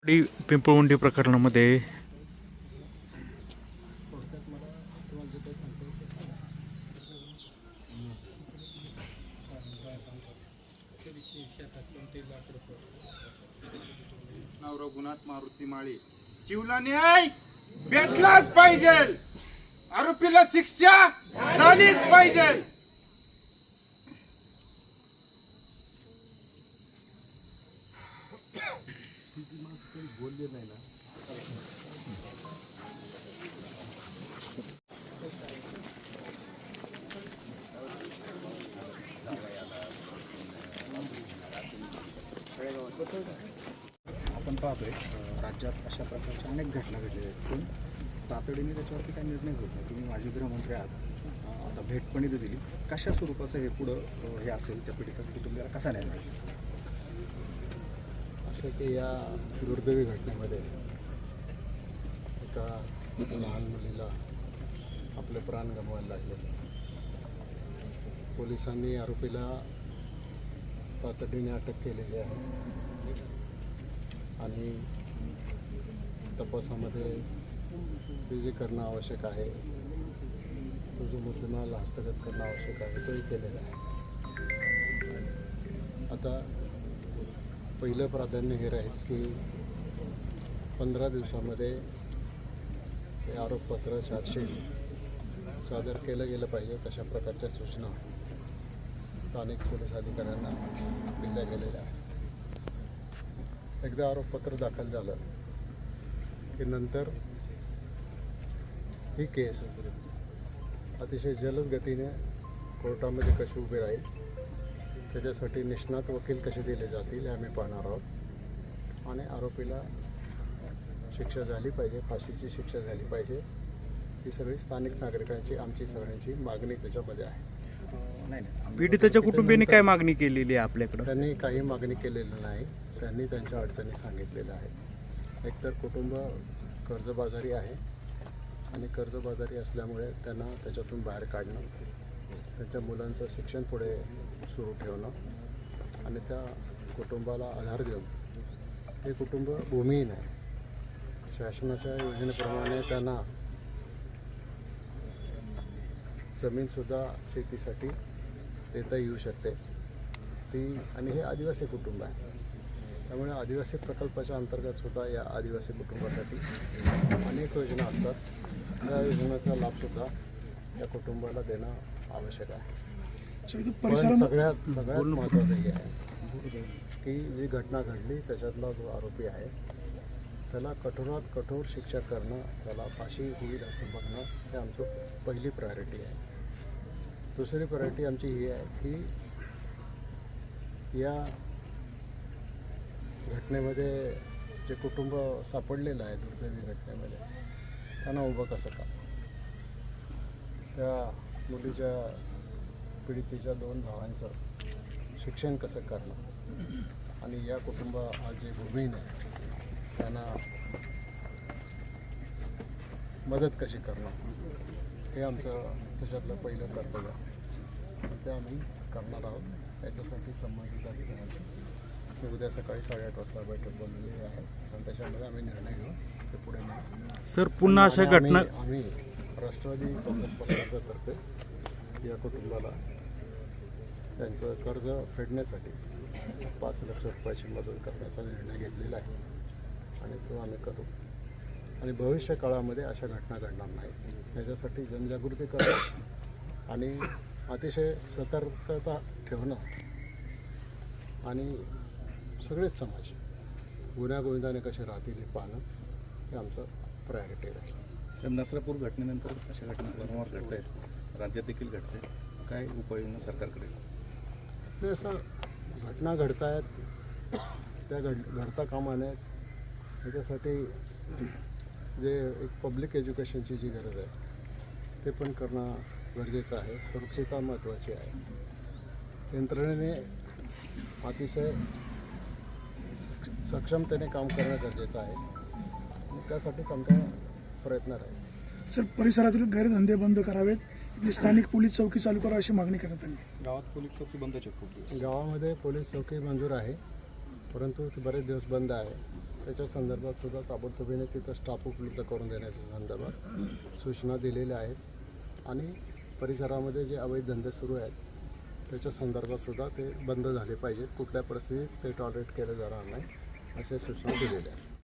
पिंपळवंडी प्रकरणामध्ये रघुनाथ मारुती माळी जीवला न्याय भेटलाच पाहिजे, आरोपीला शिक्षा झालीच पाहिजे। बोलले नाही ना आपण पाहतोय राज्यात अशा प्रकारच्या अनेक घटना घडलेल्या आहेत, पण तातडीने त्याच्यावरती काही निर्णय होत नाही। तुम्ही माजी गृहमंत्री आहात, आता भेट पण इथे दिली, कशा स्वरूपाचं हे पुढं हे असेल त्या पीडित कुटुंबियाला कसा न्याय मिळेल? असं की या दुर्दैवी घटनेमध्ये एका लहान मुलीला आपले प्राण गमवायला लागले। पोलिसांनी आरोपीला तातडीने अटक केलेली आहे आणि तपासामध्ये ते जे करणं आवश्यक आहे, तो जो मुद्देमाल हस्तगत करणं आवश्यक आहे तोही केलेला आहे। आता पहिलं प्राधान्य हे राहील की 15 दिवसामध्ये हे आरोपपत्र चार्जशीट सादर केलं गेलं पाहिजे, तशा प्रकारच्या सूचना स्थानिक पोलीस अधिकाऱ्यांना दिल्या गेलेल्या आहेत। एकदा आरोपपत्र दाखल झालं की नंतर ही केस अतिशय जलद गतीने कोर्टामध्ये कशी उभी राहील, त्याच्यासाठी निष्णात वकील कसे दिले जातील हे आम्ही पाहणार आहोत आणि आरोपीला शिक्षा झाली पाहिजे, फाशीची शिक्षा झाली पाहिजे, ही सगळी स्थानिक नागरिकांची आमची सगळ्यांची मागणी त्याच्यामध्ये आहे। पीडिताच्या कुटुंबियांनी काय मागणी केलेली आहे आपल्याकडे? त्यांनी काही मागणी केलेली नाही, त्यांनी त्यांच्या अडचणी सांगितलेल्या आहेत। एकतर कुटुंब कर्जबाजारी आहे आणि कर्जबाजारी असल्यामुळे त्यांना त्याच्यातून बाहेर काढणं, त्यांच्या मुलांचं शिक्षण पुढे सुरू ठेवणं आणि त्या कुटुंबाला आधार देऊन, हे कुटुंब भूमिहीन आहे। शासनाच्या योजनेप्रमाणे त्यांना जमीनसुद्धा शेतीसाठी देता येऊ शकते ती, आणि हे आदिवासी कुटुंब आहे, त्यामुळे आदिवासी प्रकल्पाच्या अंतर्गतसुद्धा या आदिवासी कुटुंबासाठी अनेक योजना असतात। त्या योजनेचा लाभसुद्धा या कुटुंबाला देणं आवश्यक आहे। पण सगळ्यात महत्त्वाचं हे आहे की जी घटना घडली त्याच्यातला जो आरोपी आहे त्याला कठोरात कठोर शिक्षा करणं, त्याला फाशी होईल असं बघणं, हे आमचं पहिली प्रायोरिटी आहे। दुसरी प्रायोरिटी आमची ही आहे की या घटनेमध्ये जे कुटुंब सापडलेलं आहे दुर्दैवी घटनेमध्ये, त्यांना उभं कसं का, त्या मुलीच्या पीडितेच्या 2 भावांचं शिक्षण कसं करणं आणि या कुटुंब आज जे भूमिहीन आहे त्यांना मदत कशी करणं, हे आमचं त्याच्यातलं पहिलं कर्तव्य आहे, ते आम्ही करणार आहोत। याच्यासाठी संबंधित अधिकाऱ्यांची उद्या सकाळी 8:30 वाजता बैठक बोललेली आहे आणि त्याच्यामध्ये आम्ही निर्णय घेऊ ते पुढे नेऊ। सर, पुन्हा अशा घटना आम्ही राष्ट्रवादी काँग्रेस पक्षातर्फे या कुटुंबाला त्यांचं कर्ज फेडण्यासाठी 5 लाख रुपयाची मदत करण्याचा निर्णय घेतलेला आहे आणि तो आम्ही करू आणि भविष्य काळामध्ये अशा घटना घडणार नाहीत याच्यासाठी जनजागृती करणं आणि अतिशय सतर्कता ठेवणं आणि सगळेच समाज गुन्ह्यागोविंदाने कसे राहतील हे पाहणं, हे आमचं प्रायोरिटी राहील। नसरापूर घटनेनंतर अशा घटना वारंवार घडत आहेत, राज्यात देखील घडते, काय उपाययोजना सरकारकडे? ते असं घटना घडत आहेत, त्या घडता कामा नयेत, त्याच्यासाठी जे एक पब्लिक एज्युकेशनची जी गरज आहे ते पण करणं गरजेचं आहे। सुरक्षितता महत्त्वाची आहे। यंत्रणेने अतिशय सक्षमतेने काम करणं गरजेचं आहे आणि त्यासाठीच आमचा प्रयत्न राहील। सर, परिसरातील गैरधंदे बंद करावेत, इथली स्थानिक पोलीस चौकी चालू करा अशी मागणी करण्यात आली। गावात पोलीस चौकी बंदच आहे खूप दिवस। गावामध्ये पोलीस चौकी मंजूर आहे, परंतु ती बरेच दिवस बंद आहे, त्याच्या संदर्भात सुद्धा ताबडतोबीने तिथं स्टाफ उपलब्ध करून देण्याच्या संदर्भात सूचना दिलेल्या आहेत आणि परिसरामध्ये जे अवैध धंदे सुरू आहेत त्याच्या संदर्भात सुद्धा ते बंद झाले पाहिजेत. कुठल्या परिस्थितीत ते टॉलरेट केलं जाणार नाही अशा सूचना दिलेल्या आहेत.